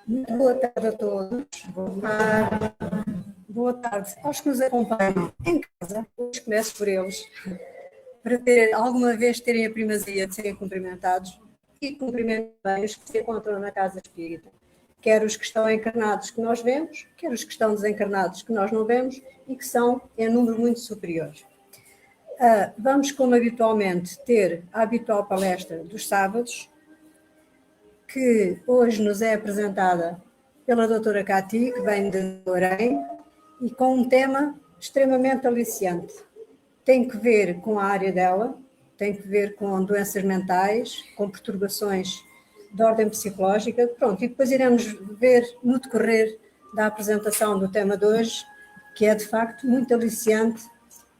Muito boa tarde a todos. Boa tarde aos que nos acompanham em casa. Hoje começo por eles, para ter, alguma vez terem a primazia de serem cumprimentados e cumprimento bem os que se encontram na Casa Espírita. Quer os que estão encarnados que nós vemos, quer os que estão desencarnados que nós não vemos e que são em número muito superior. Vamos, como habitualmente, ter a habitual palestra dos sábados, que hoje nos é apresentada pela doutora Cati, que vem de Orem, e com um tema extremamente aliciante. Tem que ver com a área dela, tem que ver com doenças mentais, com perturbações de ordem psicológica, pronto, e depois iremos ver no decorrer da apresentação do tema de hoje, que é de facto muito aliciante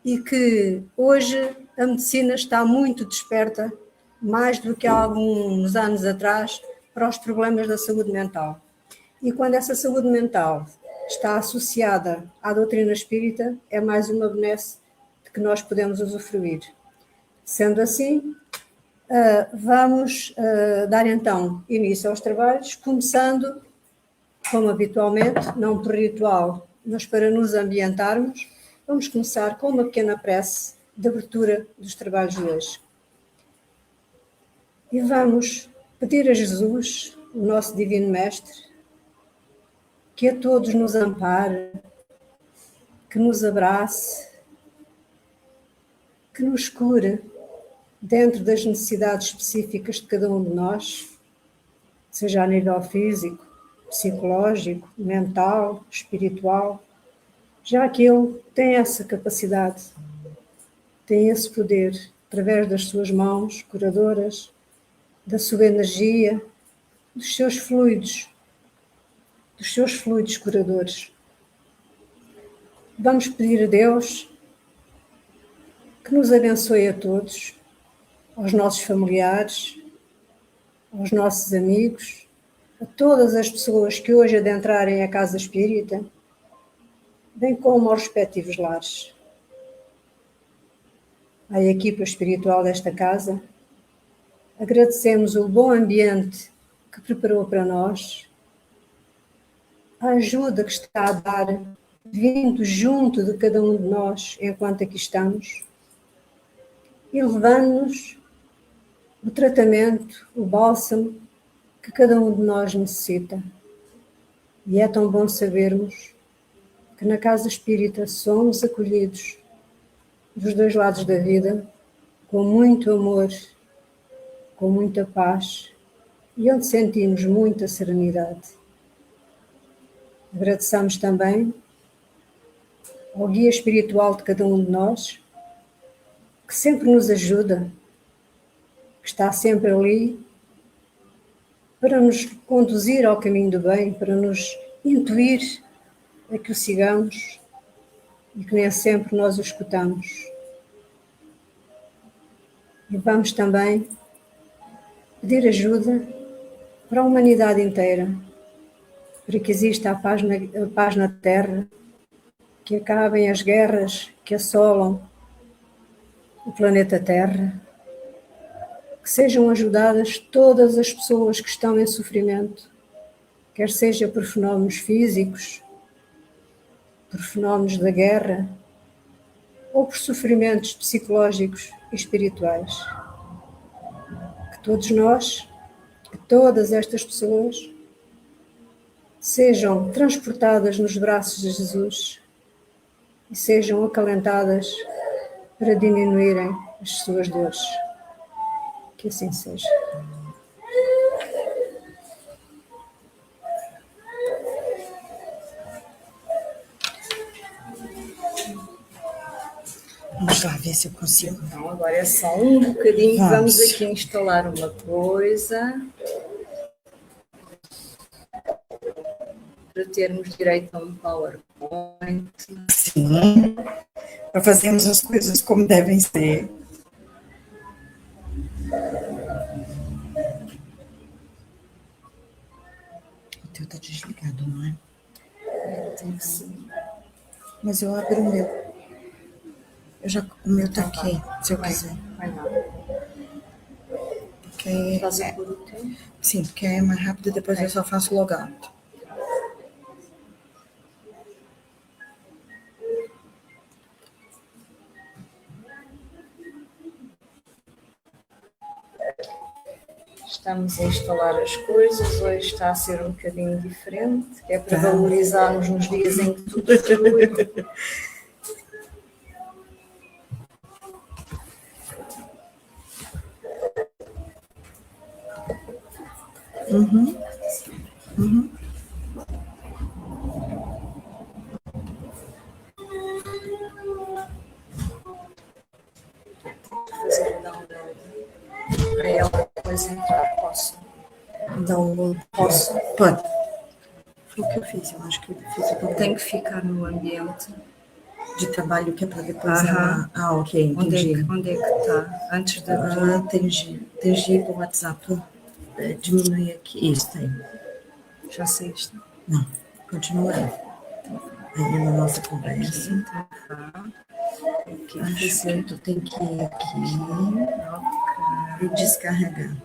e que hoje a medicina está muito desperta, mais do que há alguns anos atrás, para os problemas da saúde mental. E quando essa saúde mental está associada à doutrina espírita, é mais uma benesse de que nós podemos usufruir. Sendo assim, vamos dar então início aos trabalhos, começando, como habitualmente, não por ritual, mas para nos ambientarmos, vamos começar com uma pequena prece de abertura dos trabalhos de hoje. E vamos pedir a Jesus, o nosso Divino Mestre, que a todos nos ampare, que nos abrace, que nos cure dentro das necessidades específicas de cada um de nós, seja a nível físico, psicológico, mental, espiritual, já que Ele tem essa capacidade, tem esse poder, através das suas mãos curadoras, da sua energia, dos seus fluidos curadores. Vamos pedir a Deus que nos abençoe a todos, aos nossos familiares, aos nossos amigos, a todas as pessoas que hoje adentrarem a Casa Espírita, bem como aos respectivos lares. À equipa espiritual desta casa, agradecemos o bom ambiente que preparou para nós, a ajuda que está a dar, vindo junto de cada um de nós enquanto aqui estamos, e levando-nos o tratamento, o bálsamo que cada um de nós necessita. E é tão bom sabermos que na Casa Espírita somos acolhidos dos dois lados da vida, com muito amor, com muita paz e onde sentimos muita serenidade. Agradeçamos também ao guia espiritual de cada um de nós, que sempre nos ajuda, que está sempre ali para nos conduzir ao caminho do bem, para nos intuir a que o sigamos e que nem sempre nós o escutamos. E vamos também pedir ajuda para a humanidade inteira, para que exista a paz na Terra, que acabem as guerras que assolam o planeta Terra, que sejam ajudadas todas as pessoas que estão em sofrimento, quer seja por fenómenos físicos, por fenómenos da guerra, ou por sofrimentos psicológicos e espirituais. Que todos nós, que todas estas pessoas, sejam transportadas nos braços de Jesus e sejam acalentadas para diminuírem as suas dores. Que assim seja. Vamos lá ver se eu consigo. Então, agora é só um bocadinho. Vamos aqui instalar uma coisa para termos direito a um PowerPoint. Sim, para fazermos as coisas como devem ser. O teu está desligado, não é? Tem que ser. Mas eu abro o meu. O meu está aqui, se eu vai, quiser. Vai lá. porque Fazer por o tempo. sim, porque é mais rápido, depois eu só faço logout. Estamos a instalar as coisas, hoje está a ser um bocadinho diferente, que é para Tá. valorizarmos nos dias em que tudo flui. Fazer o download para ela depois entrar. Posso? Download. Posso? Pode. Foi o que eu fiz, eu acho que eu fiz o que Tem que ficar no ambiente. de trabalho que é para depois Aham. ela... Ah, ok, Onde entendi. é que está? Antes de abrir. Entendi. Entendi para o WhatsApp. Diminuir aqui. Isso, tá aí. Já saíste? Não, continua aí. Aí na nossa conversa. Tá. Aqui, Acho que tu tem que ir aqui e descarregar.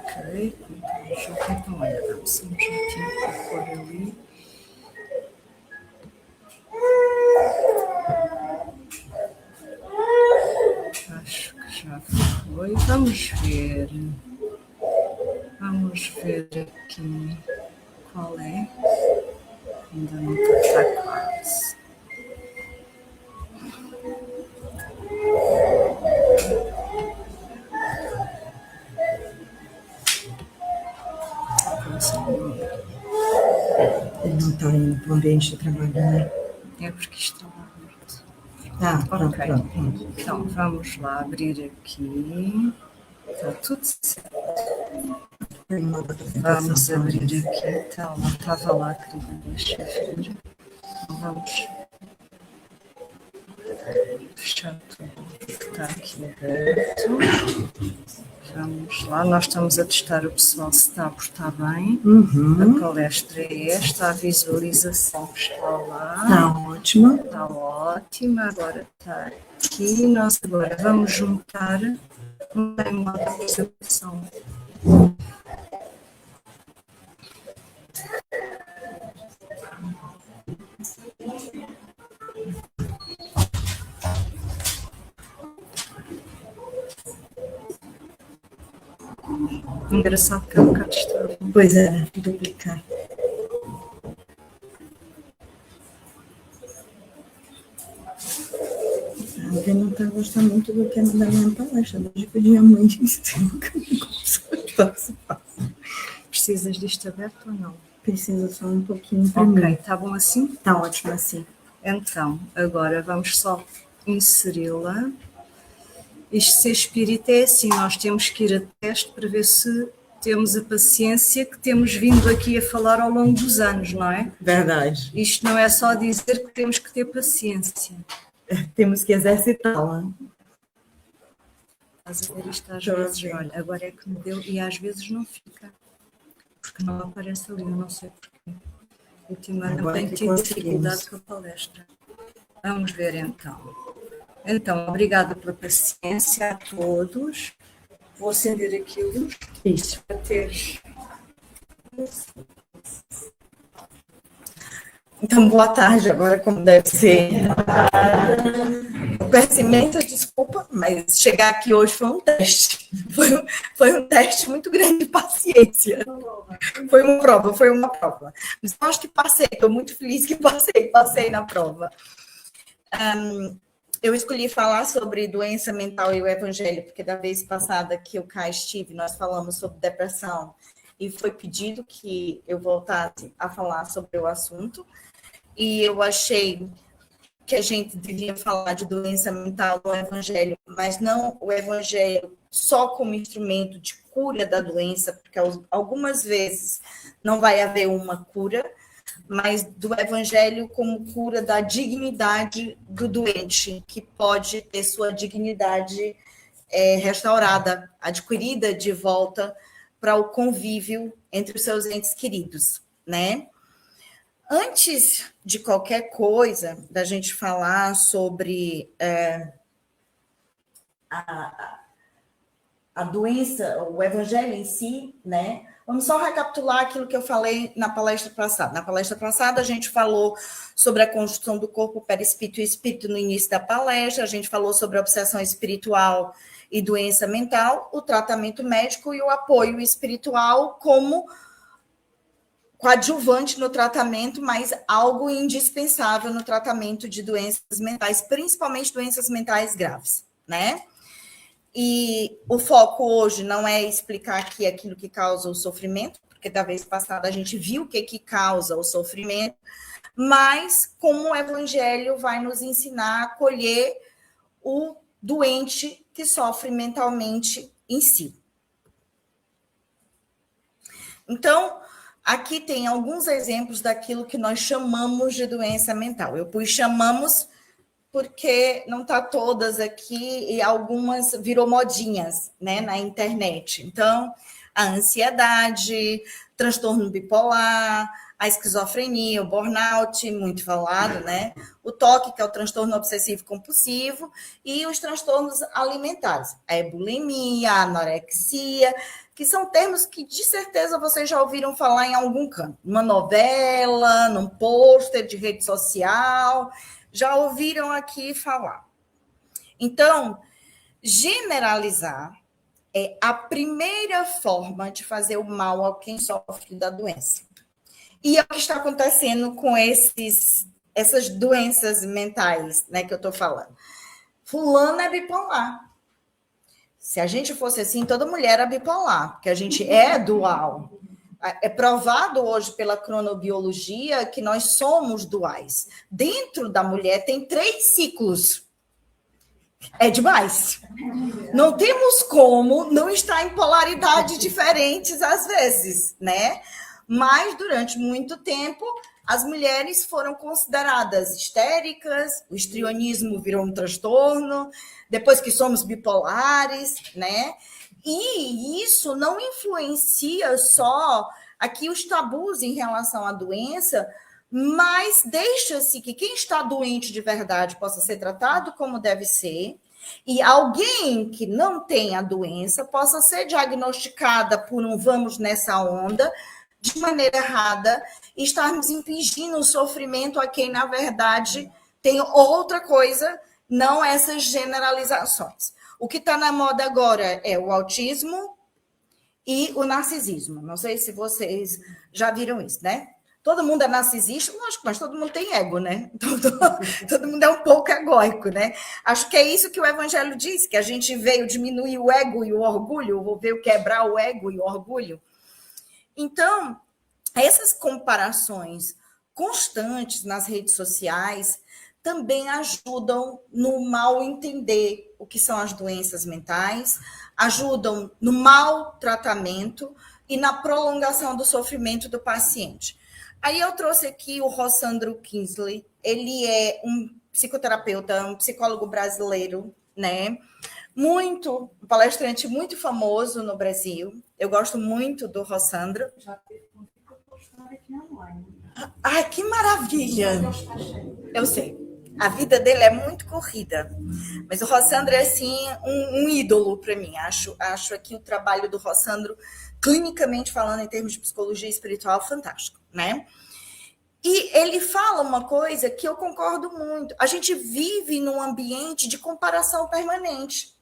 Ok. Então, olha, dá-me só um jeitinho para pôr ali. Acho que já foi. Vamos ver. Vamos ver aqui qual é. Ainda não está quase. Ele não está indo para o ambiente de trabalho, né? É porque isto está lá aberto. Ah, pronto, Ok. pronto. Então, vamos lá abrir aqui. Está tudo certo. Tem uma outra apresentação. Vamos abrir aqui. Então, não estava lá, querida. Deixa eu ver. Então, vamos fechar tudo que está aqui aberto. Vamos lá. Nós estamos a testar o pessoal se está a portar bem. A palestra é esta, a visualização está lá. Está ótima. Está ótima, agora está aqui. Nós agora vamos juntar uma apresentação. Engraçado que há um bocado estava. Pois é, duplicar. A Vê não está gostando muito do que da minha palestra. Desde que eu dia muito Precisas disto aberto ou não? Precisa só um pouquinho para Ok, mim. está bom assim? Está ótimo assim. Então, agora vamos só inseri-la. Isto ser espírita é assim, nós temos que ir a teste para ver se temos a paciência que temos vindo aqui a falar ao longo dos anos, não é? Verdade. Isto não é só dizer que temos que ter paciência. Temos que exercitá-la. Estás a ver isto às Estou a vezes, ver. olha, agora é que me deu e às vezes não fica. Porque não aparece ali, eu não sei porquê. Ultimamente Agora tenho que tido dificuldade conseguimos. com a palestra. Vamos ver então. Então, obrigada pela paciência a todos. Vou acender aqui a luz Isso. para ter. Então, boa tarde, agora como deve ser. Eu peço imensa desculpa, mas chegar aqui hoje foi um teste. Foi um teste muito grande de paciência. Foi uma prova. Mas eu acho que passei, estou muito feliz que passei na prova. Eu escolhi falar sobre doença mental e o evangelho, porque da vez passada que eu cá estive, nós falamos sobre depressão e foi pedido que eu voltasse a falar sobre o assunto. E eu achei que a gente devia falar de doença mental no evangelho, mas não o evangelho só como instrumento de cura da doença, porque algumas vezes não vai haver uma cura, mas do evangelho como cura da dignidade do doente, que pode ter sua dignidade restaurada, adquirida de volta para o convívio entre os seus entes queridos, né? Antes de qualquer coisa, da gente falar sobre a doença, o evangelho em si, né? Vamos só recapitular aquilo que eu falei na palestra passada. Na palestra passada, a gente falou sobre a construção do corpo, perispírito e espírito no início da palestra, a gente falou sobre a obsessão espiritual e doença mental, o tratamento médico e o apoio espiritual como coadjuvante no tratamento, mas algo indispensável no tratamento de doenças mentais, principalmente doenças mentais graves, né? E o foco hoje não é explicar aqui aquilo que causa o sofrimento, porque da vez passada a gente viu o que causa o sofrimento, mas como o evangelho vai nos ensinar a acolher o doente que sofre mentalmente em si. Então, aqui tem alguns exemplos daquilo que nós chamamos de doença mental. Eu pus chamamos porque não está todas aqui e algumas virou modinhas, né, na internet. Então, a ansiedade, transtorno bipolar, a esquizofrenia, o burnout, muito falado, né? O TOC, que é o transtorno obsessivo compulsivo, e os transtornos alimentares, a bulimia, a anorexia, que são termos que, de certeza, vocês já ouviram falar em algum canto. Numa novela, num pôster de rede social, já ouviram aqui falar. Então, generalizar é a primeira forma de fazer o mal a quem sofre da doença. E é o que está acontecendo com essas doenças mentais, né, que eu estou falando. Fulano é bipolar. Se a gente fosse assim, toda mulher era bipolar, porque a gente é dual. É provado hoje pela cronobiologia que nós somos duais. Dentro da mulher tem 3 ciclos. É demais. Não temos como não estar em polaridades diferentes às vezes, né? Mas durante muito tempo as mulheres foram consideradas histéricas, o histrionismo virou um transtorno, depois que somos bipolares, né? E isso não influencia só aqui os tabus em relação à doença, mas deixa-se que quem está doente de verdade possa ser tratado como deve ser, e alguém que não tem a doença possa ser diagnosticada por um vamos nessa onda, de maneira errada, e estarmos impingindo o sofrimento a quem, na verdade, tem outra coisa, não essas generalizações. O que está na moda agora é o autismo e o narcisismo. Não sei se vocês já viram isso, né? Todo mundo é narcisista, lógico, mas todo mundo tem ego, né? Todo mundo é um pouco egóico, né? Acho que é isso que o evangelho diz, que a gente veio diminuir o ego e o orgulho, veio quebrar o ego e o orgulho. Então, essas comparações constantes nas redes sociais também ajudam no mal entender o que são as doenças mentais, ajudam no mau tratamento e na prolongação do sofrimento do paciente. Aí eu trouxe aqui o Rossandro Kingsley, ele é um psicoterapeuta, um psicólogo brasileiro, né? Um palestrante muito famoso no Brasil. Eu gosto muito do Rossandro. Já teve que postar aqui online. Ai, que maravilha! Eu sei. A vida dele é muito corrida. Mas o Rossandro é, assim, um ídolo para mim. Acho aqui o trabalho do Rossandro, clinicamente falando, em termos de psicologia espiritual, fantástico, né? E ele fala uma coisa que eu concordo muito. A gente vive num ambiente de comparação permanente.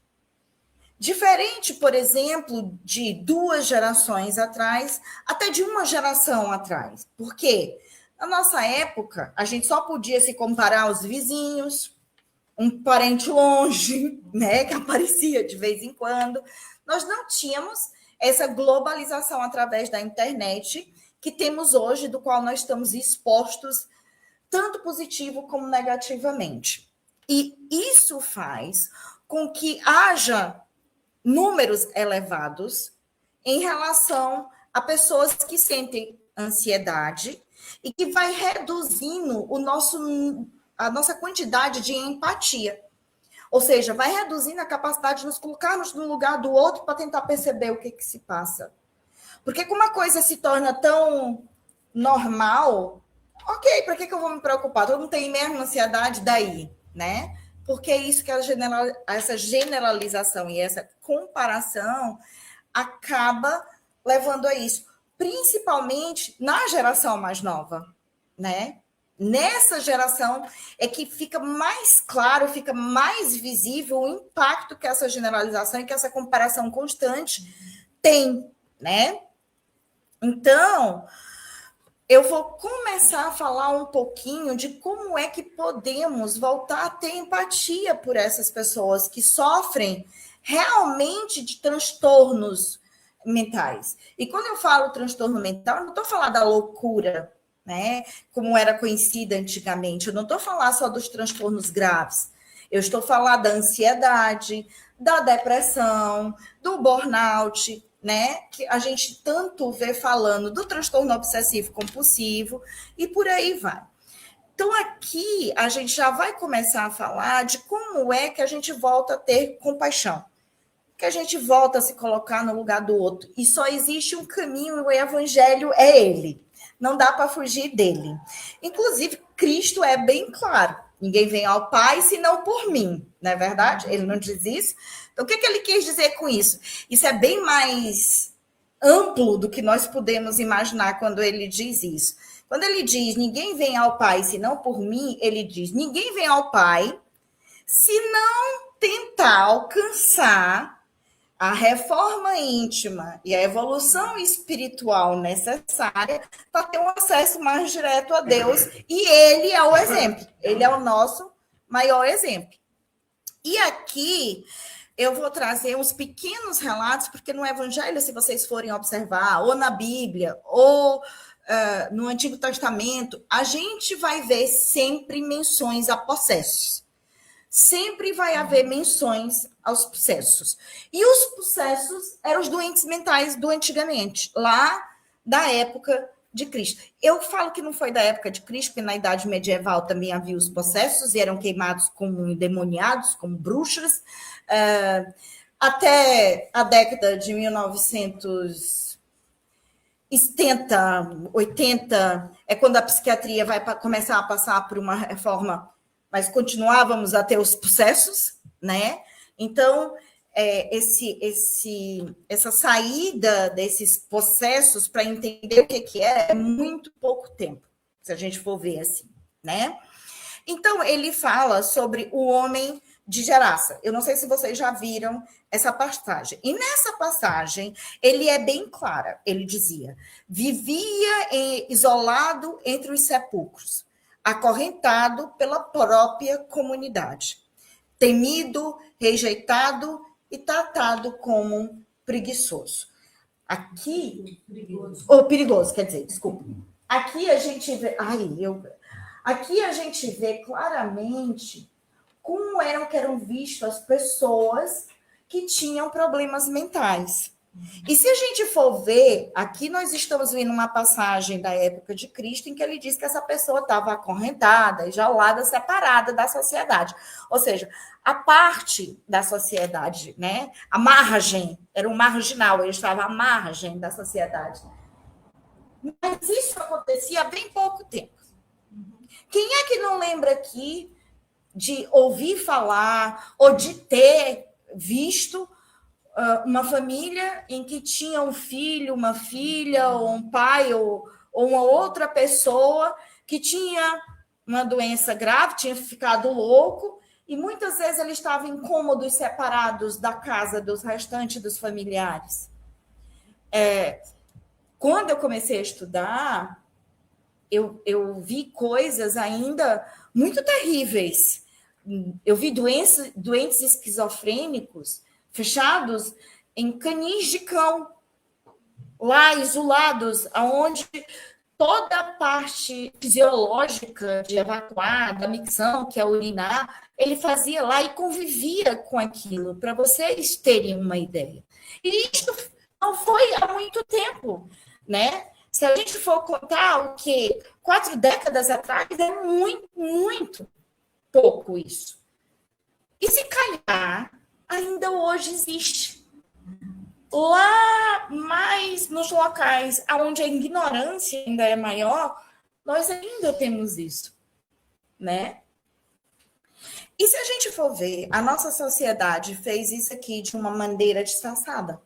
Diferente, por exemplo, de 2 gerações atrás, até de 1 geração atrás. Por quê? Na nossa época, a gente só podia se comparar aos vizinhos, um parente longe, né, que aparecia de vez em quando. Nós não tínhamos essa globalização através da internet que temos hoje, do qual nós estamos expostos, tanto positivo como negativamente. E isso faz com que haja números elevados em relação a pessoas que sentem ansiedade e que vai reduzindo a nossa quantidade de empatia. Ou seja, vai reduzindo a capacidade de nos colocarmos no lugar do outro para tentar perceber o que se passa. Porque como a coisa se torna tão normal, ok, para que eu vou me preocupar? Todo mundo tem mesmo ansiedade daí, né? porque é isso que essa generalização e essa comparação acaba levando a isso, principalmente na geração mais nova, né? Nessa geração é que fica mais claro, fica mais visível o impacto que essa generalização e que essa comparação constante tem, né? Então, eu vou começar a falar um pouquinho de como é que podemos voltar a ter empatia por essas pessoas que sofrem realmente de transtornos mentais. E quando eu falo transtorno mental, eu não estou falando da loucura, né? Como era conhecida antigamente. Eu não estou falando só dos transtornos graves. Eu estou falando da ansiedade, da depressão, do burnout, né? Que a gente tanto vê falando do transtorno obsessivo compulsivo e por aí vai. Então, aqui a gente já vai começar a falar de como é que a gente volta a ter compaixão, que a gente volta a se colocar no lugar do outro. E só existe um caminho, e o evangelho é ele. Não dá para fugir dele. Inclusive, Cristo é bem claro. Ninguém vem ao Pai senão por mim. Não é verdade? Ele não diz isso. Então, o que ele quis dizer com isso? Isso é bem mais amplo do que nós podemos imaginar quando ele diz isso. Quando ele diz, ninguém vem ao Pai senão por mim, ele diz, ninguém vem ao Pai se não tentar alcançar a reforma íntima e a evolução espiritual necessária para ter um acesso mais direto a Deus. E ele é o exemplo. Ele é o nosso maior exemplo. E aqui eu vou trazer uns pequenos relatos, porque no Evangelho, se vocês forem observar, ou na Bíblia, ou no Antigo Testamento, a gente vai ver sempre menções a possessos. Sempre vai haver menções aos possessos. E os possessos eram os doentes mentais do antigamente, lá da época de Cristo. Eu falo que não foi da época de Cristo, porque na Idade Medieval também havia os possessos e eram queimados como endemoniados, como bruxas. Até a década de 1970, 80, é quando a psiquiatria vai começar a passar por uma reforma, mas continuávamos a ter os possessos, né? Então, essa saída desses possessos para entender o que é muito pouco tempo, se a gente for ver assim, né? Então, ele fala sobre o homem de Gerasa. Eu não sei se vocês já viram essa passagem. E nessa passagem, ele é bem clara. Ele dizia, vivia isolado entre os sepulcros, acorrentado pela própria comunidade, temido, rejeitado e tratado como um preguiçoso. Aqui, perigoso, quer dizer, desculpa. Aqui a gente vê, aqui a gente vê claramente como eram vistas as pessoas que tinham problemas mentais. E se a gente for ver, aqui nós estamos vendo uma passagem da época de Cristo em que ele diz que essa pessoa estava acorrentada, isolada, separada da sociedade. Ou seja, a parte da sociedade, né? A margem, era um marginal, ele estava à margem da sociedade. Mas isso acontecia há bem pouco tempo. Quem é que não lembra aqui de ouvir falar ou de ter visto uma família em que tinha um filho, uma filha, ou um pai, ou uma outra pessoa que tinha uma doença grave, tinha ficado louco, e muitas vezes ele estava em cômodos separados da casa dos restantes dos familiares. Quando eu comecei a estudar, eu vi coisas ainda muito terríveis. Eu vi doentes esquizofrênicos fechados em canis de cão, lá isolados, onde toda a parte fisiológica de evacuar, da micção, que é urinar, ele fazia lá e convivia com aquilo, para vocês terem uma ideia. E isso não foi há muito tempo, né? Se a gente for contar o que 4 décadas atrás, é muito, muito pouco isso. E se calhar, ainda hoje existe. Lá mais nos locais onde a ignorância ainda é maior, nós ainda temos isso, né? E se a gente for ver, a nossa sociedade fez isso aqui de uma maneira disfarçada.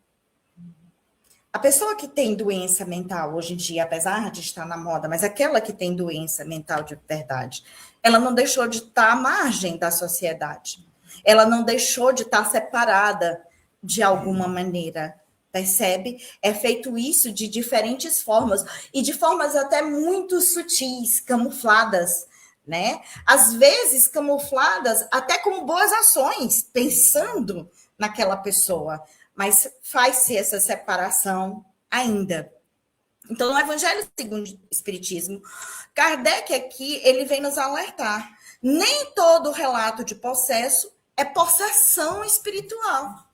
A pessoa que tem doença mental hoje em dia, apesar de estar na moda, mas aquela que tem doença mental de verdade, ela não deixou de estar à margem da sociedade. Ela não deixou de estar separada de alguma maneira, percebe? É feito isso de diferentes formas, e de formas até muito sutis, camufladas, né? Às vezes camufladas até como boas ações, pensando naquela pessoa, mas faz-se essa separação ainda. Então, no Evangelho segundo o Espiritismo, Kardec aqui, ele vem nos alertar. Nem todo relato de possesso é possessão espiritual.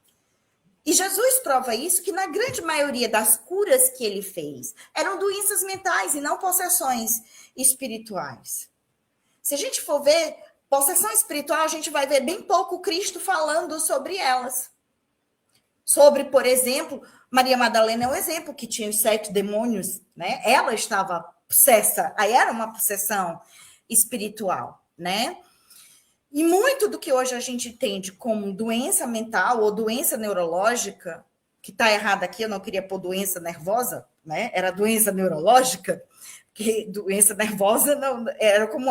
E Jesus prova isso, que na grande maioria das curas que ele fez, eram doenças mentais e não possessões espirituais. Se a gente for ver, possessão espiritual, a gente vai ver bem pouco Cristo falando sobre elas. Sobre, por exemplo, Maria Madalena é um exemplo, que tinha os 7 demônios, né? Ela estava possessa, aí era uma possessão espiritual, né? E muito do que hoje a gente entende como doença mental ou doença neurológica, que está errado aqui, eu não queria pôr doença nervosa, né? Era doença neurológica, que doença nervosa não era como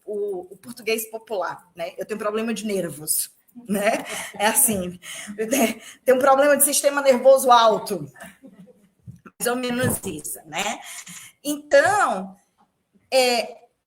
o português popular, né? Eu tenho problema de nervos, né? É assim, tem um problema de sistema nervoso alto, mais ou menos isso, né? Então,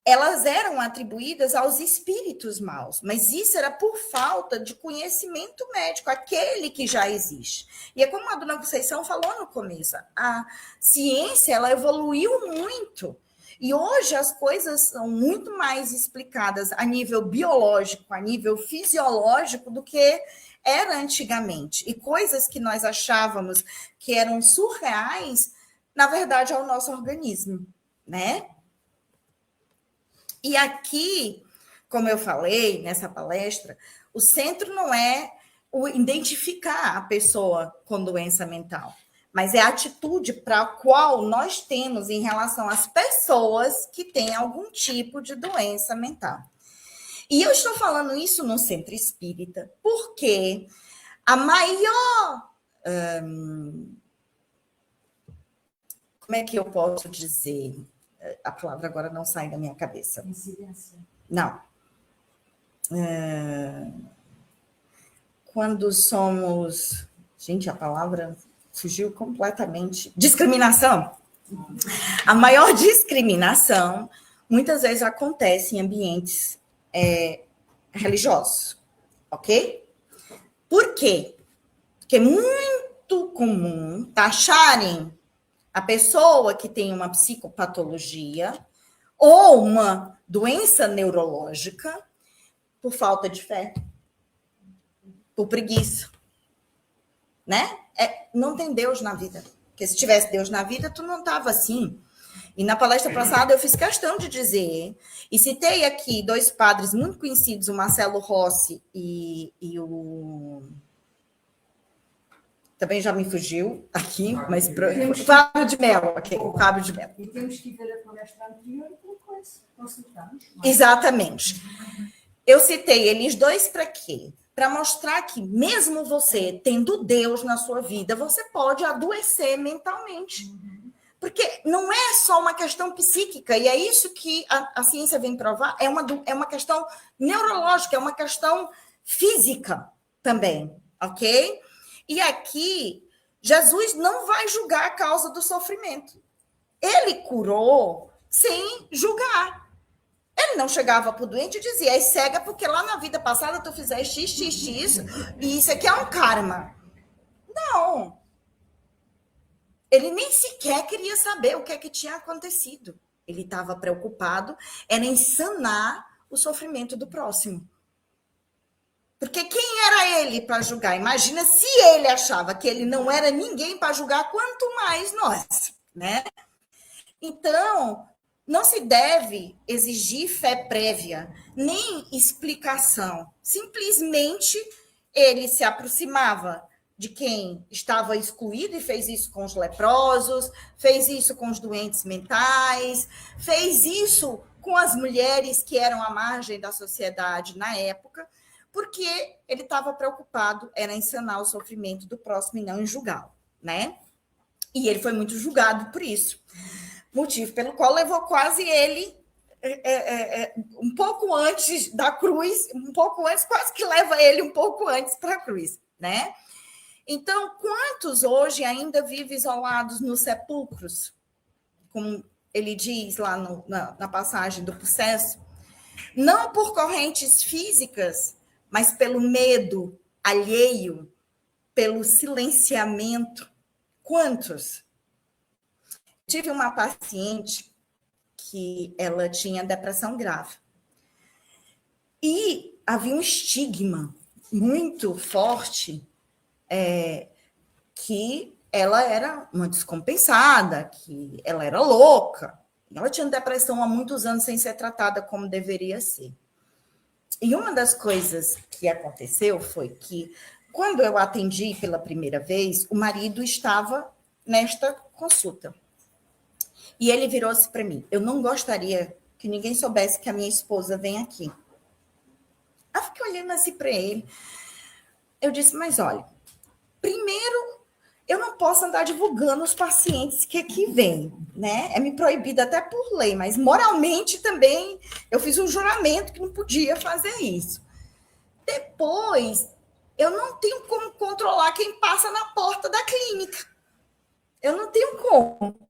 elas eram atribuídas aos espíritos maus, mas isso era por falta de conhecimento médico, aquele que já existe. E é como a dona Conceição falou no começo, a ciência ela evoluiu muito. E hoje as coisas são muito mais explicadas a nível biológico, a nível fisiológico, do que era antigamente. E coisas que nós achávamos que eram surreais, na verdade, é o nosso organismo, né? E aqui, como eu falei nessa palestra, o centro não é o identificar a pessoa com doença mental, mas é a atitude para a qual nós temos em relação às pessoas que têm algum tipo de doença mental. E eu estou falando isso no centro espírita, porque a maior... como é que eu posso dizer? A palavra agora não sai da minha cabeça. Incidência. Não. Quando somos... Gente, a palavra fugiu completamente. Discriminação. A maior discriminação, muitas vezes, acontece em ambientes religiosos. Ok? Por quê? Porque é muito comum taxarem a pessoa que tem uma psicopatologia ou uma doença neurológica por falta de fé, por preguiça, né? Não tem Deus na vida. Porque se tivesse Deus na vida, tu não estava assim. E na palestra passada eu fiz questão de dizer, e citei aqui 2 padres muito conhecidos, o Marcelo Rossi e o... Também já me fugiu aqui, mas... O Fábio de Mello, ok, o Fábio de Mello. E temos que ver a palestra anterior e depois consultamos. Exatamente. Eu citei eles 2 para quê? Para mostrar que mesmo você tendo Deus na sua vida, você pode adoecer mentalmente. Porque não é só uma questão psíquica, e é isso que a ciência vem provar, é uma questão neurológica, é uma questão física também, ok? E aqui, Jesus não vai julgar a causa do sofrimento. Ele curou sem julgar. Ele não chegava para o doente e dizia, é cega porque lá na vida passada tu fizeste x, e isso aqui é um karma. Não. Ele nem sequer queria saber o que é que tinha acontecido. Ele estava preocupado, era em sanar o sofrimento do próximo. Porque quem era ele para julgar? Imagina se ele achava que ele não era ninguém para julgar, quanto mais nós, né? Então, não se deve exigir fé prévia, nem explicação. Simplesmente ele se aproximava de quem estava excluído e fez isso com os leprosos, fez isso com os doentes mentais, fez isso com as mulheres que eram à margem da sociedade na época, porque ele estava preocupado, era em sanar o sofrimento do próximo e não em julgá-lo, né? E ele foi muito julgado por isso, motivo pelo qual levou quase ele um pouco antes da cruz, um pouco antes, quase que leva ele um pouco antes para a cruz, né? Então, quantos hoje ainda vivem isolados nos sepulcros, como ele diz lá na passagem do processo, não por correntes físicas, mas pelo medo alheio, pelo silenciamento. Quantos? Tive uma paciente que ela tinha depressão grave. E havia um estigma muito forte que ela era uma descompensada, que ela era louca. Ela tinha depressão há muitos anos sem ser tratada como deveria ser. E uma das coisas que aconteceu foi que, quando eu atendi pela primeira vez, o marido estava nesta consulta. E ele virou-se para mim: eu não gostaria que ninguém soubesse que a minha esposa vem aqui. Eu fiquei olhando assim para ele. Eu disse: mas olha, primeiro, eu não posso andar divulgando os pacientes que aqui vêm, né? É me proibido até por lei, mas moralmente também eu fiz um juramento que não podia fazer isso. Depois, eu não tenho como controlar quem passa na porta da clínica. Eu não tenho como,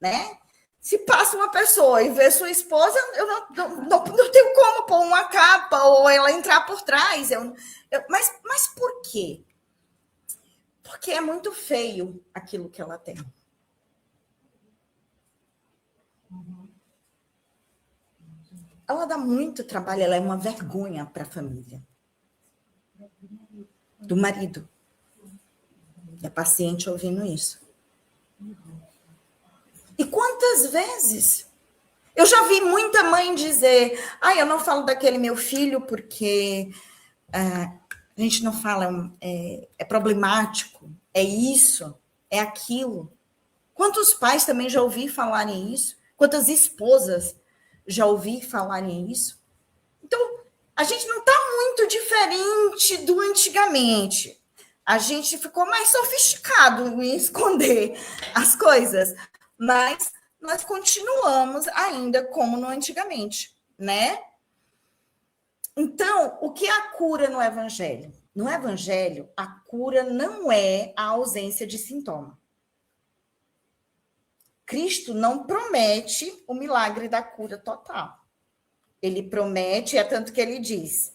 né? Se passa uma pessoa e vê sua esposa, eu não tenho como pôr uma capa ou ela entrar por trás. Mas por quê? Porque é muito feio aquilo que ela tem. Ela dá muito trabalho, ela é uma vergonha para a família. Do marido. Da paciente ouvindo isso. E quantas vezes eu já vi muita mãe dizer: eu não falo daquele meu filho porque a gente não fala, é problemático, é isso, é aquilo. Quantos pais também já ouvi falarem isso? Quantas esposas já ouvi falarem isso? Então, a gente não está muito diferente do antigamente. A gente ficou mais sofisticado em esconder as coisas, mas nós continuamos ainda como no antigamente, né? Então, o que é a cura no Evangelho? No Evangelho, a cura não é a ausência de sintoma. Cristo não promete o milagre da cura total. Ele promete, é tanto que ele diz: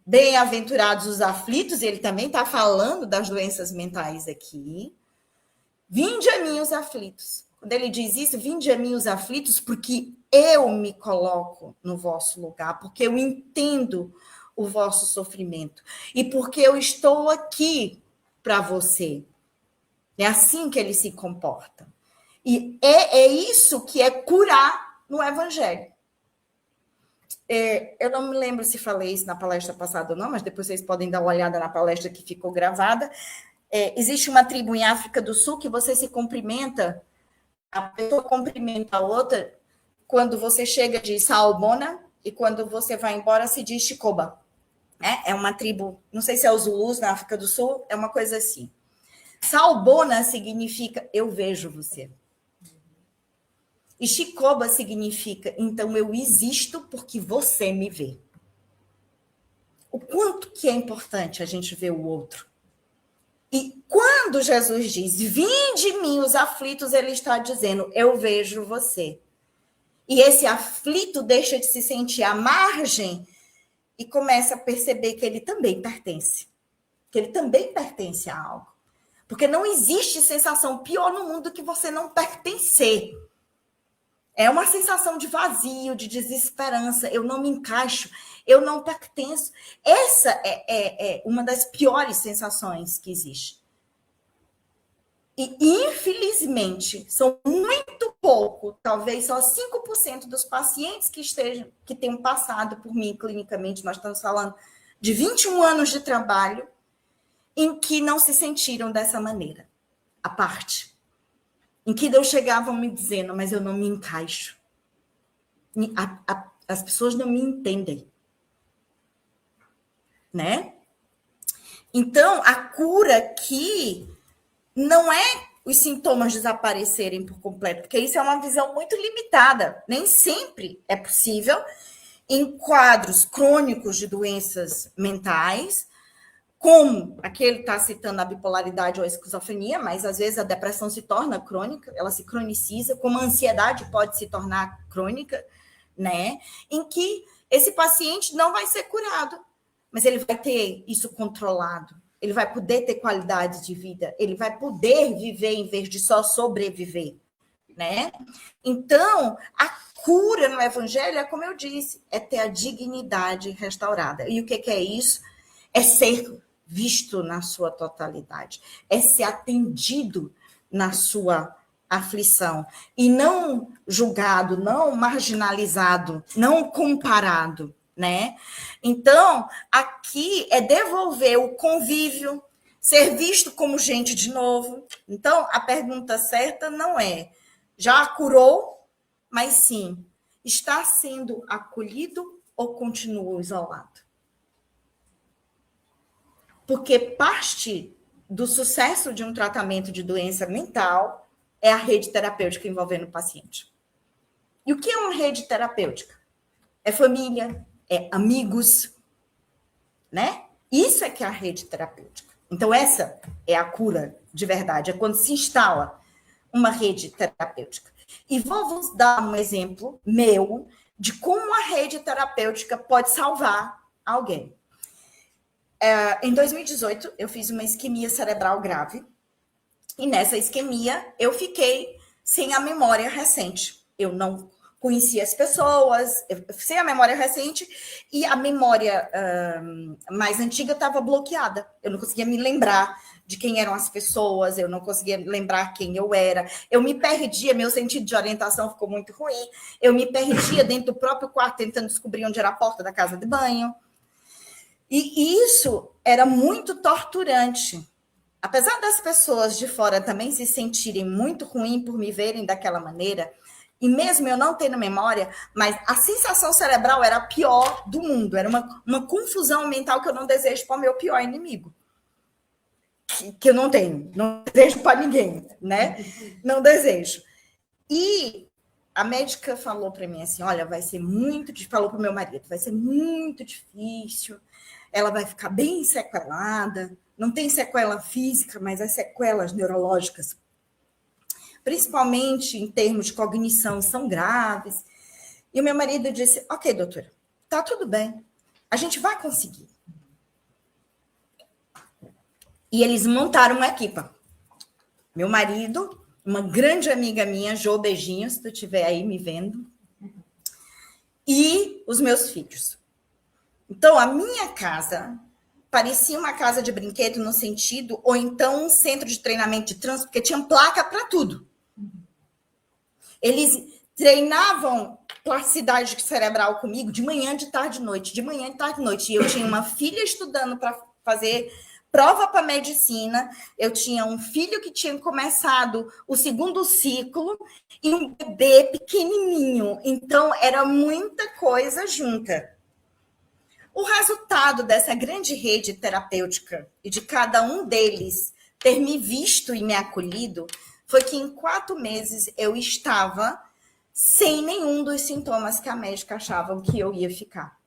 bem-aventurados os aflitos, ele também está falando das doenças mentais aqui. Vinde a mim os aflitos. Quando ele diz isso, vinde a mim os aflitos, porque eu me coloco no vosso lugar, porque eu entendo o vosso sofrimento e porque eu estou aqui para você. É assim que ele se comporta. E é isso que é curar no Evangelho. Eu não me lembro se falei isso na palestra passada ou não, mas depois vocês podem dar uma olhada na palestra que ficou gravada. Existe uma tribo em África do Sul que você se cumprimenta, a pessoa cumprimenta a outra, quando você chega diz Saobona e quando você vai embora se diz Chikoba. É uma tribo, não sei se é os Zulus na África do Sul, é uma coisa assim. Saobona significa eu vejo você. E Chikoba significa então eu existo porque você me vê. O quanto que é importante a gente ver o outro. E quando Jesus diz, vinde em mim os aflitos, ele está dizendo, eu vejo você. E esse aflito deixa de se sentir à margem e começa a perceber que ele também pertence. Que ele também pertence a algo. Porque não existe sensação pior no mundo que você não pertencer. É uma sensação de vazio, de desesperança. Eu não me encaixo, eu não pertenço. Essa é uma das piores sensações que existe. E, infelizmente, são muito pouco, talvez só 5% dos pacientes que tenham passado por mim clinicamente, nós estamos falando de 21 anos de trabalho, em que não se sentiram dessa maneira, à parte. Em que Deus chegava me dizendo, mas eu não me encaixo. As pessoas não me entendem, né? Então, a cura aqui não é os sintomas desaparecerem por completo, porque isso é uma visão muito limitada. Nem sempre é possível, em quadros crônicos de doenças mentais, como aquele está citando a bipolaridade ou a esquizofrenia, mas às vezes a depressão se torna crônica, ela se croniciza, como a ansiedade pode se tornar crônica, né? Em que esse paciente não vai ser curado, mas ele vai ter isso controlado, ele vai poder ter qualidade de vida, ele vai poder viver em vez de só sobreviver, né? Então, a cura no evangelho é, como eu disse, é ter a dignidade restaurada. E o que é isso? É ser visto na sua totalidade, é ser atendido na sua aflição e não julgado, não marginalizado, não comparado, né? Então, aqui é devolver o convívio, ser visto como gente de novo. Então, a pergunta certa não é já curou, mas sim, está sendo acolhido ou continua isolado? Porque parte do sucesso de um tratamento de doença mental é a rede terapêutica envolvendo o paciente. E o que é uma rede terapêutica? É família, é amigos, né? Isso é que é a rede terapêutica. Então, essa é a cura de verdade, é quando se instala uma rede terapêutica. E vou vos dar um exemplo meu de como a rede terapêutica pode salvar alguém. Em 2018, eu fiz uma isquemia cerebral grave. E nessa isquemia, eu fiquei sem a memória recente. Eu não conhecia as pessoas, sem a memória recente, e a memória mais antiga estava bloqueada. Eu não conseguia me lembrar de quem eram as pessoas, eu não conseguia lembrar quem eu era. Eu me perdia, meu sentido de orientação ficou muito ruim. Eu me perdia dentro do próprio quarto, tentando descobrir onde era a porta da casa de banho. E isso era muito torturante. Apesar das pessoas de fora também se sentirem muito ruim por me verem daquela maneira, e mesmo eu não tendo memória, mas a sensação cerebral era a pior do mundo. Era uma confusão mental que eu não desejo para o meu pior inimigo. Que eu não tenho. Não desejo para ninguém, né? Não desejo. E a médica falou para mim assim, olha, vai ser muito difícil, falou para o meu marido, vai ser muito difícil, ela vai ficar bem sequelada, não tem sequela física, mas as sequelas neurológicas, principalmente em termos de cognição, são graves. E o meu marido disse, ok, doutora, tá tudo bem, a gente vai conseguir. E eles montaram uma equipa. Meu marido, uma grande amiga minha, Jô, beijinho, se tu estiver aí me vendo, e os meus filhos. Então, a minha casa parecia uma casa de brinquedo no sentido, ou então um centro de treinamento de trânsito, porque tinha placa para tudo. Eles treinavam plasticidade cerebral comigo de manhã, de tarde, de noite, de manhã, de tarde, de noite. E eu tinha uma filha estudando para fazer prova para medicina, eu tinha um filho que tinha começado o segundo ciclo e um bebê pequenininho. Então, era muita coisa junta. O resultado dessa grande rede terapêutica e de cada um deles ter me visto e me acolhido foi que em 4 meses eu estava sem nenhum dos sintomas que a médica achava que eu ia ficar.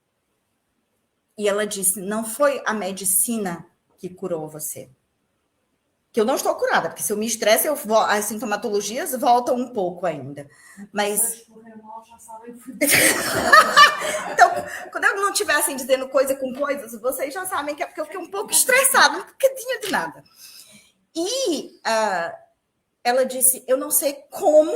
E ela disse, não foi a medicina que curou você. Que eu não estou curada, porque se eu me estresse, as sintomatologias voltam um pouco ainda. Mas... Então, quando eu não estiver assim, dizendo coisa com coisas, vocês já sabem que é porque eu fiquei um pouco estressada, um bocadinho de nada. E ela disse, eu não sei como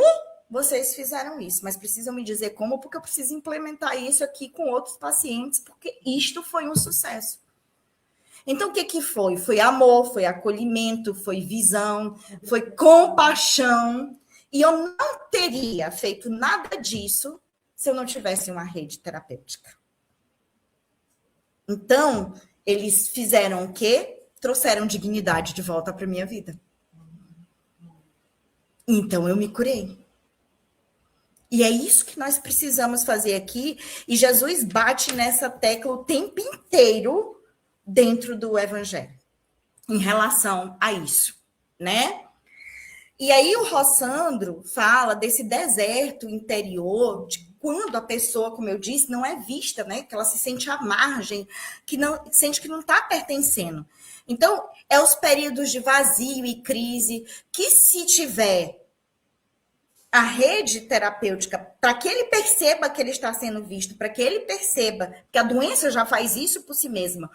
vocês fizeram isso, mas precisam me dizer como, porque eu preciso implementar isso aqui com outros pacientes, porque isto foi um sucesso. Então, o que foi? Foi amor, foi acolhimento, foi visão, foi compaixão. E eu não teria feito nada disso se eu não tivesse uma rede terapêutica. Então, eles fizeram o quê? Trouxeram dignidade de volta para a minha vida. Então, eu me curei. E é isso que nós precisamos fazer aqui, e Jesus bate nessa tecla o tempo inteiro dentro do Evangelho, em relação a isso, né? E aí o Rossandro fala desse deserto interior, de quando a pessoa, como eu disse, não é vista, né? Que ela se sente à margem, que não sente que não está pertencendo. Então, é os períodos de vazio e crise, que se tiver a rede terapêutica, para que ele perceba que ele está sendo visto, para que ele perceba que a doença já faz isso por si mesma,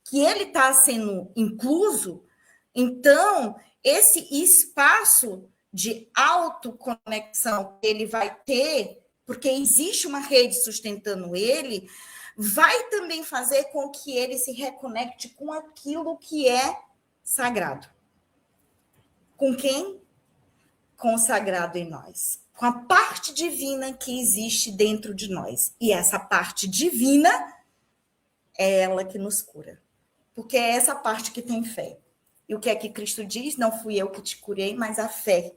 que ele está sendo incluso, então, esse espaço de autoconexão que ele vai ter, porque existe uma rede sustentando ele, vai também fazer com que ele se reconecte com aquilo que é sagrado. Com quem? Com o sagrado em nós, com a parte divina que existe dentro de nós. E essa parte divina é ela que nos cura, porque é essa parte que tem fé. E o que é que Cristo diz? Não fui eu que te curei, mas a fé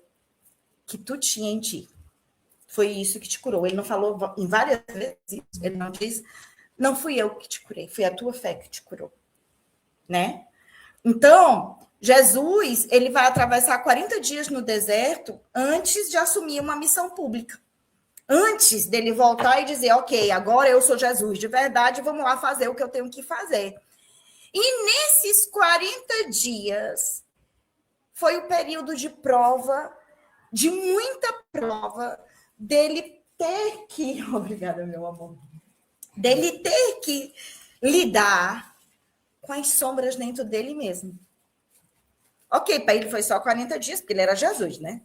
que tu tinha em ti. Foi isso que te curou. Ele não falou em várias vezes isso. Ele não diz, não fui eu que te curei, foi a tua fé que te curou, né? Então, Jesus, ele vai atravessar 40 dias no deserto antes de assumir uma missão pública. Antes dele voltar e dizer, ok, agora eu sou Jesus de verdade, vamos lá fazer o que eu tenho que fazer. E nesses 40 dias, foi o período de prova, de muita prova, dele ter que... Obrigada, meu amor. Dele ter que lidar com as sombras dentro dele mesmo. Ok, para ele foi só 40 dias, porque ele era Jesus, né?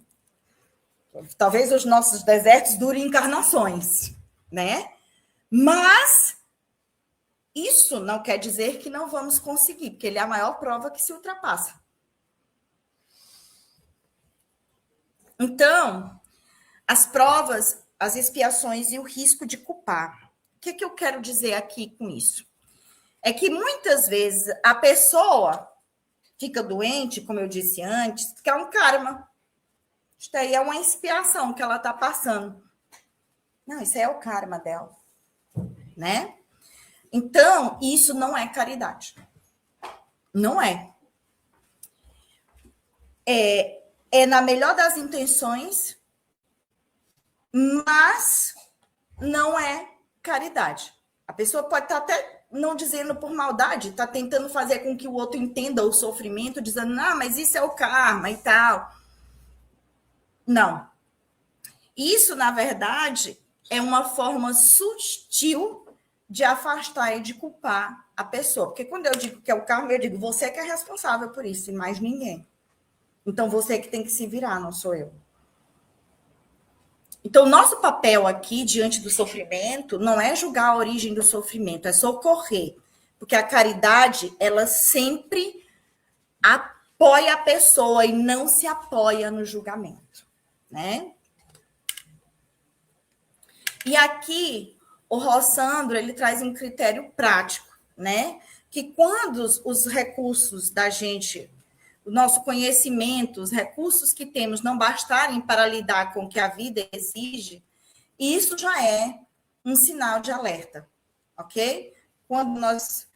Talvez os nossos desertos durem encarnações, né? Mas isso não quer dizer que não vamos conseguir, porque ele é a maior prova que se ultrapassa. Então, as provas, as expiações e o risco de culpar. O que eu quero dizer aqui com isso? É que muitas vezes a pessoa fica doente, como eu disse antes, que é um karma. Isso aí é uma expiação que ela está passando. Não, isso aí é o karma dela, né? Então, isso não é caridade. Não é. É na melhor das intenções, mas não é caridade. A pessoa pode estar até não dizendo por maldade, está tentando fazer com que o outro entenda o sofrimento, dizendo, não, mas isso é o karma e tal. Não. Isso, na verdade, é uma forma sutil de afastar e de culpar a pessoa. Porque quando eu digo que é o karma, eu digo, você que é responsável por isso, e mais ninguém. Então, você que tem que se virar, não sou eu. Então, nosso papel aqui, diante do sofrimento, não é julgar a origem do sofrimento, é socorrer. Porque a caridade, ela sempre apoia a pessoa e não se apoia no julgamento, né? E aqui, o Rossandro, ele traz um critério prático, né? Que quando os recursos da gente, o nosso conhecimento, os recursos que temos não bastarem para lidar com o que a vida exige, isso já é um sinal de alerta, ok? Quando nós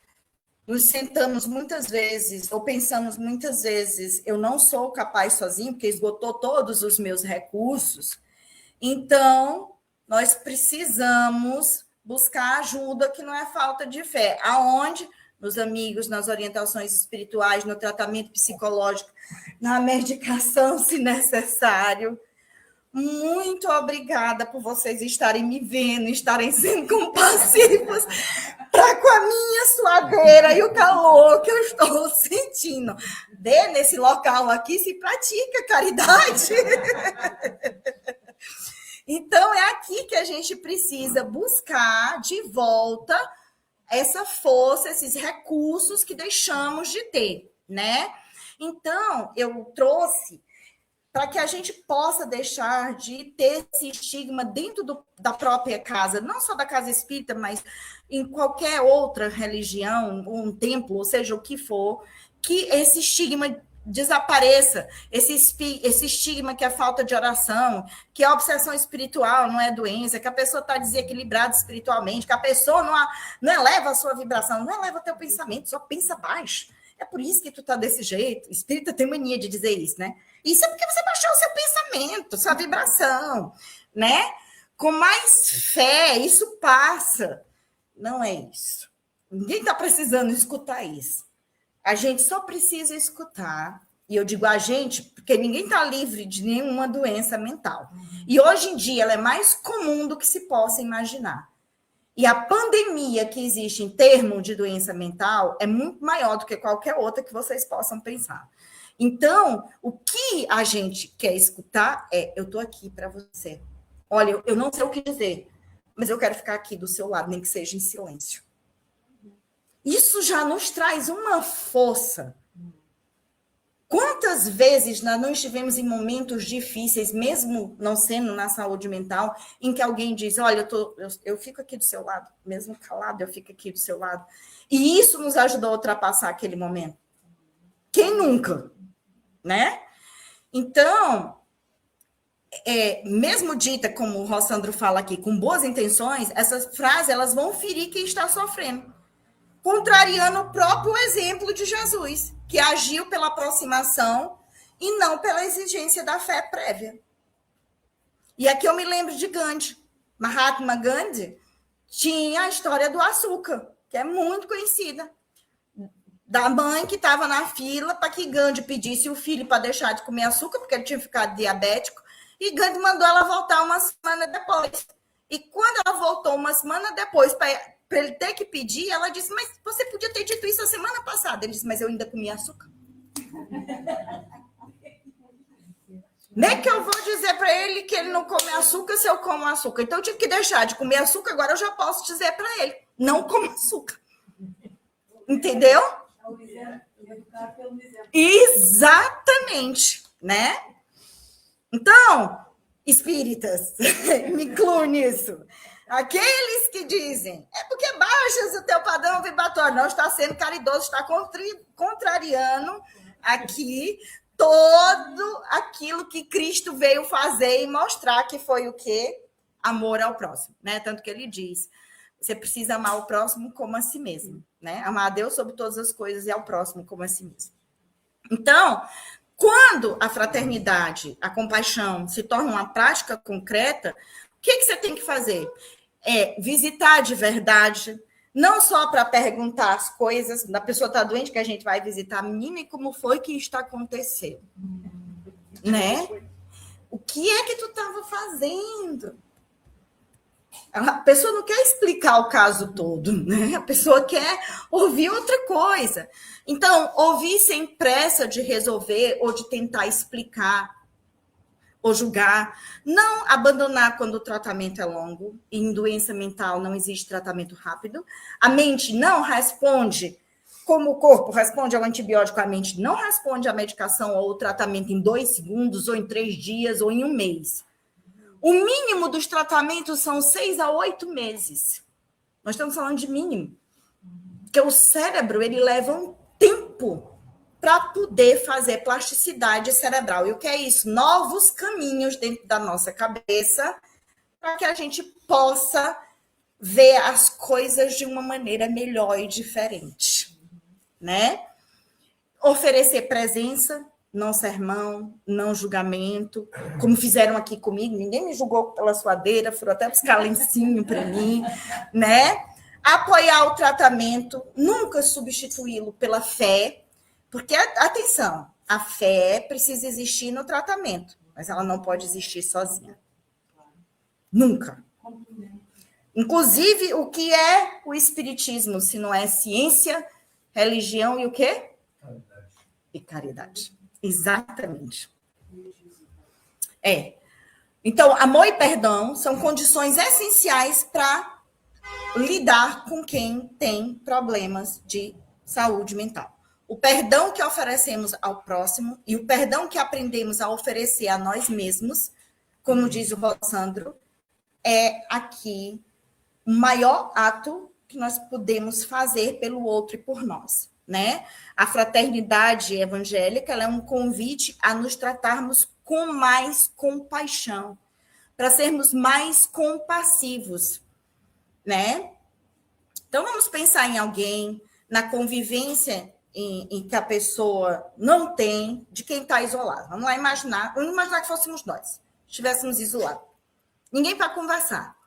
nos sentamos muitas vezes, ou pensamos muitas vezes, eu não sou capaz sozinho, porque esgotou todos os meus recursos, então nós precisamos buscar ajuda, que não é falta de fé. Aonde? Nos amigos, nas orientações espirituais, no tratamento psicológico, na medicação, se necessário. Muito obrigada por vocês estarem me vendo, estarem sendo compassivos para com a minha suadeira e o calor que eu estou sentindo. Nesse local aqui se pratica caridade. Então, é aqui que a gente precisa buscar de volta essa força, esses recursos que deixamos de ter, né? Então, eu trouxe para que a gente possa deixar de ter esse estigma dentro da própria casa, não só da casa espírita, mas em qualquer outra religião, um templo, ou seja, o que for, que esse estigma desapareça esse estigma que é falta de oração, que a obsessão espiritual não é doença, que a pessoa está desequilibrada espiritualmente, que a pessoa não eleva a sua vibração, não eleva o teu pensamento, só pensa baixo. É por isso que tu está desse jeito. O espírita tem mania de dizer isso, né? Isso é porque você baixou o seu pensamento, sua vibração, né? Com mais fé, isso passa. Não é isso. Ninguém está precisando escutar isso. A gente só precisa escutar, e eu digo a gente, porque ninguém está livre de nenhuma doença mental. E hoje em dia ela é mais comum do que se possa imaginar. E a pandemia que existe em termos de doença mental é muito maior do que qualquer outra que vocês possam pensar. Então, o que a gente quer escutar é: eu estou aqui para você. Olha, eu não sei o que dizer, mas eu quero ficar aqui do seu lado, nem que seja em silêncio. Isso já nos traz uma força. Quantas vezes nós não estivemos em momentos difíceis, mesmo não sendo na saúde mental, em que alguém diz: olha, eu fico aqui do seu lado, mesmo calado, eu fico aqui do seu lado. E isso nos ajudou a ultrapassar aquele momento. Quem nunca? Né? Então, mesmo dita, como o Rossandro fala aqui, com boas intenções, essas frases elas vão ferir quem está sofrendo, contrariando o próprio exemplo de Jesus, que agiu pela aproximação e não pela exigência da fé prévia. E aqui eu me lembro de Gandhi. Mahatma Gandhi tinha a história do açúcar, que é muito conhecida, da mãe que estava na fila para que Gandhi pedisse o filho para deixar de comer açúcar, porque ele tinha ficado diabético, e Gandhi mandou ela voltar uma semana depois. E quando ela voltou uma semana depois para ele ter que pedir, ela disse: mas você podia ter dito isso a semana passada. Ele disse: mas eu ainda comi açúcar. Nem que eu vou dizer para ele que ele não come açúcar se eu como açúcar. Então eu tive que deixar de comer açúcar, agora eu já posso dizer para ele: não coma açúcar. Entendeu? Exatamente, né? Então, espíritas, me incluo nisso. Aqueles que dizem: é porque baixas o teu padrão vibratório. Não está sendo caridoso, está contrariando aqui todo aquilo que Cristo veio fazer e mostrar que foi o quê? Amor ao próximo, né? Tanto que ele diz: você precisa amar o próximo como a si mesmo, né? Amar a Deus sobre todas as coisas e ao próximo como a si mesmo. Então, quando a fraternidade, a compaixão se torna uma prática concreta, o que você tem que fazer? É visitar de verdade, não só para perguntar as coisas, da pessoa está doente, que a gente vai visitar, menina, e como foi que está acontecendo? Né? O que é que tu estava fazendo? A pessoa não quer explicar o caso todo, né? A pessoa quer ouvir outra coisa. Então, ouvir sem pressa de resolver ou de tentar explicar ou julgar. Não abandonar quando o tratamento é longo. E em doença mental não existe tratamento rápido. A mente não responde como o corpo responde ao antibiótico. A mente não responde à medicação ou ao tratamento em 2 segundos, ou em 3 dias, ou em 1 mês. O mínimo dos tratamentos são 6 a 8 meses. Nós estamos falando de mínimo. Porque o cérebro, ele leva um tempo para poder fazer plasticidade cerebral. E o que é isso? Novos caminhos dentro da nossa cabeça para que a gente possa ver as coisas de uma maneira melhor e diferente, né? Oferecer presença, não sermão, não julgamento, como fizeram aqui comigo. Ninguém me julgou pela suadeira, foram até buscar lencinho para mim, né? Apoiar o tratamento, nunca substituí-lo pela fé, porque, atenção, a fé precisa existir no tratamento, mas ela não pode existir sozinha. Nunca. Inclusive, o que é o espiritismo, se não é ciência, religião e o quê? Caridade. E caridade. Exatamente. Então, amor e perdão são condições essenciais para lidar com quem tem problemas de saúde mental. O perdão que oferecemos ao próximo e o perdão que aprendemos a oferecer a nós mesmos, como diz o Rossandro, é aqui o maior ato que nós podemos fazer pelo outro e por nós. né? A fraternidade evangélica, ela é um convite a nos tratarmos com mais compaixão, para sermos mais compassivos, né? Então, vamos pensar em alguém, na convivência em que a pessoa não tem, de quem está isolado. Vamos lá imaginar, que fôssemos nós, estivéssemos isolados. Ninguém para conversar.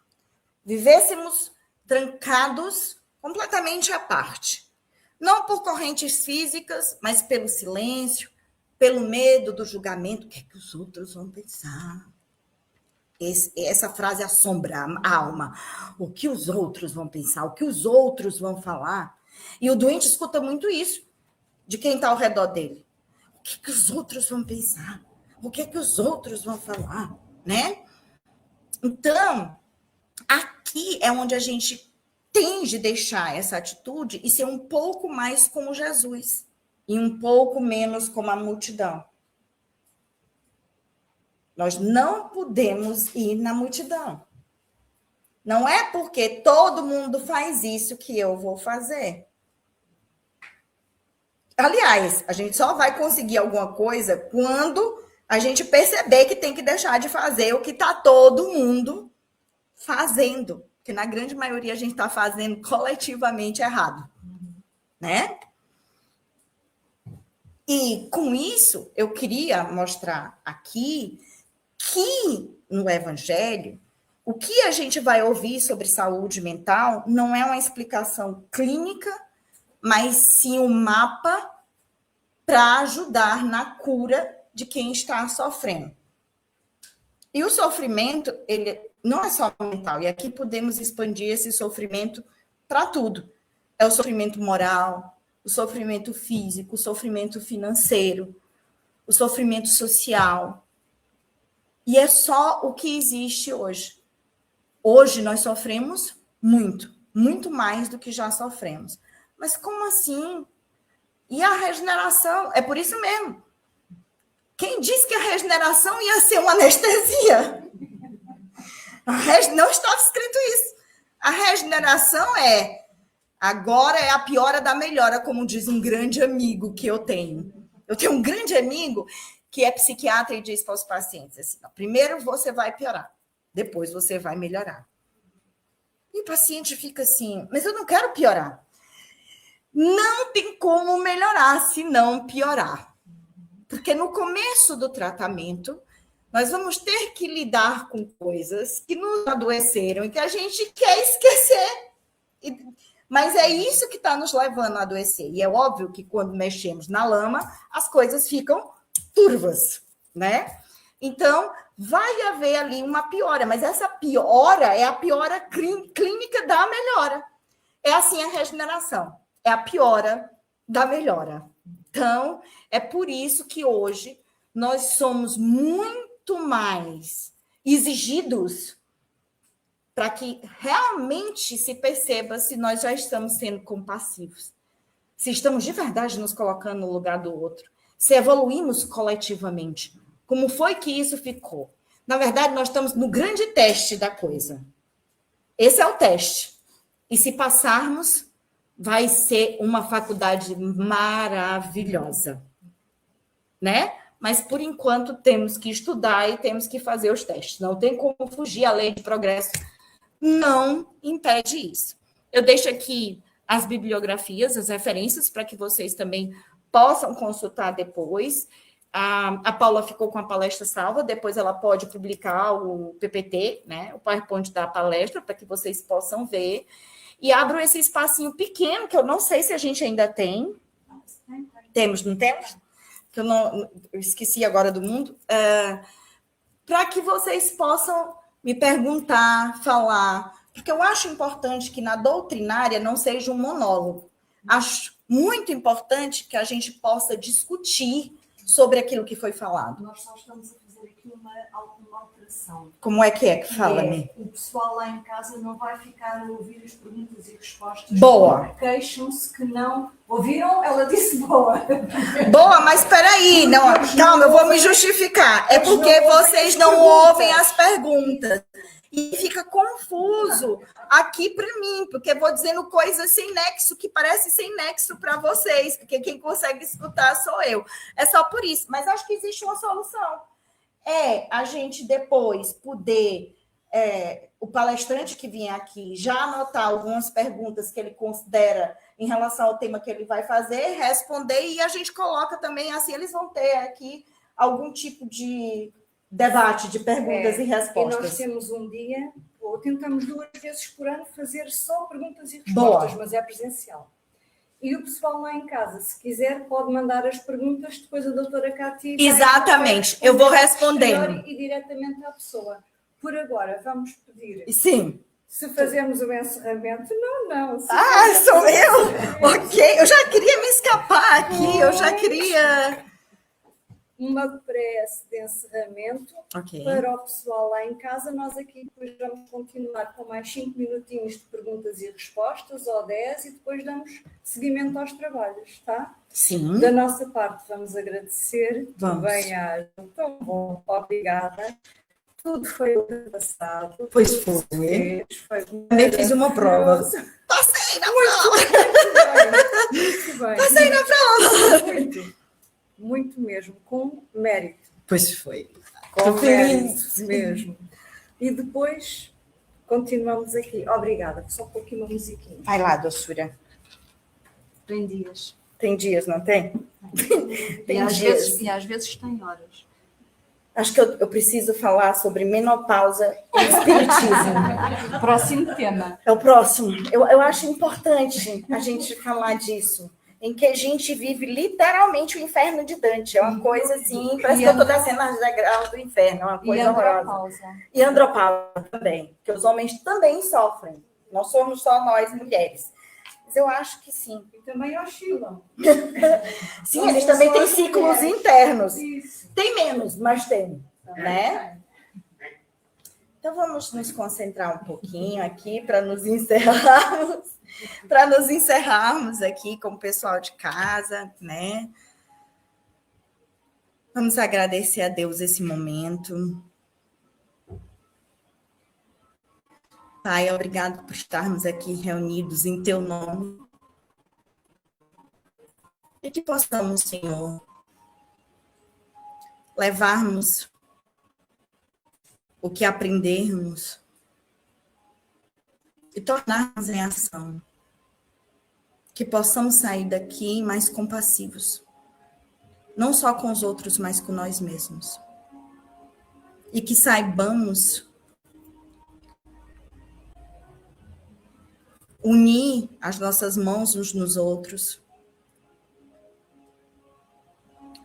Vivêssemos trancados completamente à parte. Não por correntes físicas, mas pelo silêncio, pelo medo do julgamento. O que é que os outros vão pensar? Essa frase assombra a alma. O que os outros vão pensar? O que os outros vão falar? E o doente escuta muito isso de quem está ao redor dele. O que é que os outros vão pensar? O que é que os outros vão falar? Né? Então, aqui é onde a gente tem de deixar essa atitude e ser um pouco mais como Jesus e um pouco menos como a multidão. Nós não podemos ir na multidão. Não é porque todo mundo faz isso que eu vou fazer. Aliás, a gente só vai conseguir alguma coisa quando a gente perceber que tem que deixar de fazer o que está todo mundo fazendo. Porque na grande maioria a gente está fazendo coletivamente errado. Né? E com isso, eu queria mostrar aqui que no Evangelho, o que a gente vai ouvir sobre saúde mental não é uma explicação clínica, mas sim um mapa para ajudar na cura de quem está sofrendo. E o sofrimento, ele não é só mental, e aqui podemos expandir esse sofrimento para tudo. É o sofrimento moral, o sofrimento físico, o sofrimento financeiro, o sofrimento social. E é só o que existe hoje. Hoje nós sofremos muito, muito mais do que já sofremos. Mas como assim? E a regeneração? É por isso mesmo. Quem disse que a regeneração ia ser uma anestesia? Não estava escrito isso. A regeneração agora é a piora da melhora, como diz um grande amigo que eu tenho. Eu tenho um grande amigo que é psiquiatra e diz para os pacientes assim, primeiro você vai piorar, depois você vai melhorar. E o paciente fica assim, mas eu não quero piorar. Não tem como melhorar se não piorar. Porque no começo do tratamento, nós vamos ter que lidar com coisas que nos adoeceram e que a gente quer esquecer. Mas é isso que está nos levando a adoecer. E é óbvio que quando mexemos na lama, as coisas ficam turvas, né? Então, vai haver ali uma piora, mas essa piora é a piora clínica da melhora. É assim a regeneração, é a piora da melhora. Então, é por isso que hoje nós somos muito mais exigidos para que realmente se perceba se nós já estamos sendo compassivos, se estamos de verdade nos colocando no lugar do outro, se evoluímos coletivamente. Como foi que isso ficou? Na verdade, nós estamos no grande teste da coisa. Esse é o teste. E se passarmos, vai ser uma faculdade maravilhosa. Né? Mas, por enquanto, temos que estudar e temos que fazer os testes. Não tem como fugir, a lei de progresso não impede isso. Eu deixo aqui as bibliografias, as referências, para que vocês também possam consultar depois. A Paula ficou com a palestra salva, depois ela pode publicar o PPT, né, o PowerPoint da palestra, para que vocês possam ver. E abro esse espacinho pequeno, que eu não sei se a gente ainda tem. Temos, não temos? Que eu esqueci agora do mundo. Para que vocês possam me perguntar, falar. Porque eu acho importante que na doutrinária não seja um monólogo. Acho muito importante que a gente possa discutir sobre aquilo que foi falado. Nós só estamos a fazer aqui uma alteração. Como é que fala-me? O pessoal lá em casa não vai ficar a ouvir as perguntas e respostas. Boa. Queixam-se que não ouviram, ela disse boa. Boa, mas espera aí, não, calma, eu vou me justificar. É porque vocês não ouvem as perguntas. E fica confuso aqui para mim, porque eu vou dizendo coisas sem nexo, que parece sem nexo para vocês, porque quem consegue escutar sou eu. É só por isso. Mas acho que existe uma solução. É a gente depois poder, o palestrante que vier aqui, já anotar algumas perguntas que ele considera em relação ao tema que ele vai fazer, responder, e a gente coloca também, assim, eles vão ter aqui algum tipo de debate de perguntas e respostas. E nós temos um dia, ou tentamos 2 vezes por ano, fazer só perguntas e respostas, Boa. mas é presencial. E o pessoal lá em casa, se quiser, pode mandar as perguntas, depois a doutora Cátia... Exatamente, eu vou respondendo. E diretamente à pessoa. Por agora, vamos pedir... Sim. Se fazemos o encerramento, não. Sou eu? Ok, eu já queria me escapar aqui, eu já queria... Uma prece de encerramento para o pessoal lá em casa. Nós aqui depois vamos continuar com mais 5 minutinhos de perguntas e respostas, ou 10, e depois damos seguimento aos trabalhos, tá? Sim. Da nossa parte, vamos agradecer. Vamos. Venha, tão bom, obrigada. Tudo foi ultrapassado. Pois foi. Também fiz uma prova. Passei na prova! Muito bem. Passei na prova! Muito mesmo, com mérito. Pois foi. Com mérito mesmo. E depois continuamos aqui. Obrigada. Só um pouquinho uma musiquinha. Vai lá, doçura. Tem dias. Tem dias, não tem? E às vezes tem horas. Acho que eu preciso falar sobre menopausa e espiritismo. Próximo tema. É o próximo. Eu acho importante a gente falar disso. Em que a gente vive literalmente o inferno de Dante. É uma coisa assim, parece que eu estou descendo as degraus do inferno, é uma coisa horrorosa. E andropausa também, que os homens também sofrem. Não somos só nós, mulheres. Mas eu acho que sim. E também oscilam. Sim, eles também têm ciclos internos. Isso. Tem menos, mas tem. Né? Então vamos nos concentrar um pouquinho aqui para nos encerrarmos. Para nos encerrarmos aqui com o pessoal de casa, né? Vamos agradecer a Deus esse momento. Pai, obrigado por estarmos aqui reunidos em Teu nome. E que possamos, Senhor, levarmos o que aprendermos e tornarmos em ação. Que possamos sair daqui mais compassivos. Não só com os outros, mas com nós mesmos. E que saibamos unir as nossas mãos uns nos outros.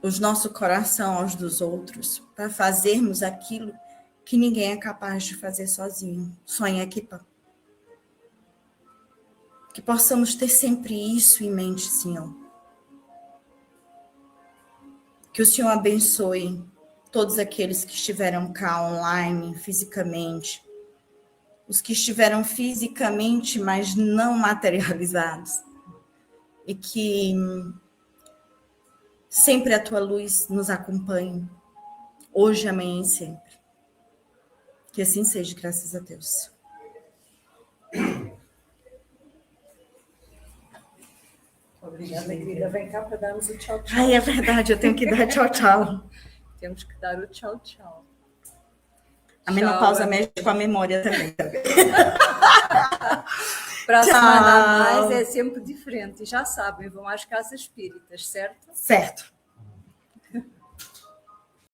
O nosso coração aos dos outros. Para fazermos aquilo que ninguém é capaz de fazer sozinho. Só em equipa. Que possamos ter sempre isso em mente, Senhor. Que o Senhor abençoe todos aqueles que estiveram cá online, fisicamente. Os que estiveram fisicamente, mas não materializados. E que sempre a Tua luz nos acompanhe. Hoje, amanhã e sempre. Que assim seja, graças a Deus. Obrigada, querida. Vem cá para darmos o tchau, tchau. Ai, é verdade, eu tenho que dar tchau, tchau. Temos que dar o tchau, tchau. A menopausa mexe com a memória também. Para a semana a mais é sempre diferente. E já sabem, vão às casas espíritas, certo? Certo.